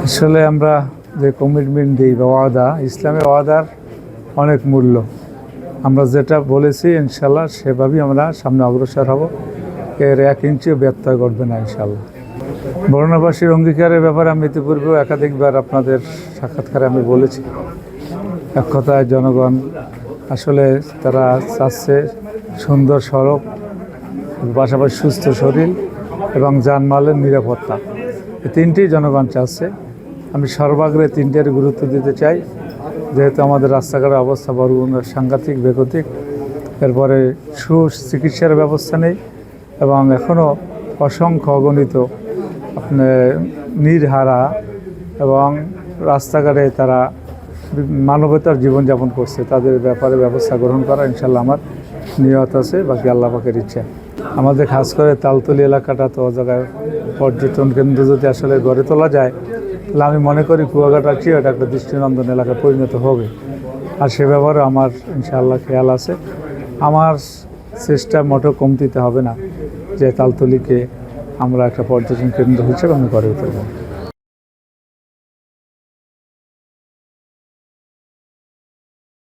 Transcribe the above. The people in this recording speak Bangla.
আসলে আমরা যে কমিটমেন্ট দিই বা ওয়াদা, ইসলামের ওয়াদার অনেক মূল্য। আমরা যেটা বলেছি ইনশাল্লাহ সেভাবেই আমরা সামনে অগ্রসর হব। এর 1 ইঞ্চিও ব্যত্যয় ঘটবে না ইনশাল্লাহ। বরুণাবাসীর অঙ্গীকারের ব্যাপারে আমি ইতিপূর্বেও একাধিকবার আপনাদের সাক্ষাৎকারে আমি বলেছি। এক কথায় জনগণ আসলে তারা চাচ্ছে সুন্দর সড়ক, পাশাপাশি সুস্থ শরীর এবং যানমালের নিরাপত্তা। এই তিনটেই জনগণ চাচ্ছে। আমি সর্বাগ্রে তিনটের গুরুত্ব দিতে চাই, যেহেতু আমাদের রাস্তাঘাটের অবস্থা বড় সাংঘাতিক বেগতিক। এরপরে সুচিকিৎসার ব্যবস্থা নেই এবং এখনও অসংখ্য অগণিত আপনার নির্হারা এবং রাস্তাঘাটে তারা মানবতার জীবনযাপন করছে, তাদের ব্যাপারে ব্যবস্থা গ্রহণ করা ইনশাল্লাহ আমার নিয়ত আছে, বাকি আল্লাহ পাকের ইচ্ছা। আমাদের খাস করে তালতলি এলাকাটা তো জায়গায় পর্যটন কেন্দ্র যদি আসলে গড়ে তোলা যায়, তাহলে আমি মনে করি কুয়াকাটার চেয়ে এটা একটা দৃষ্টিনন্দন এলাকায় পরিণত হবে। আর সে ব্যাপারে আমার ইনশাআল্লাহ খেয়াল আছে। আমার চেষ্টা মোটেও কমতিতে হবে না যে তালতলিকে আমরা একটা পর্যটন কেন্দ্র হিসেবে আমি গড়ে তুলব।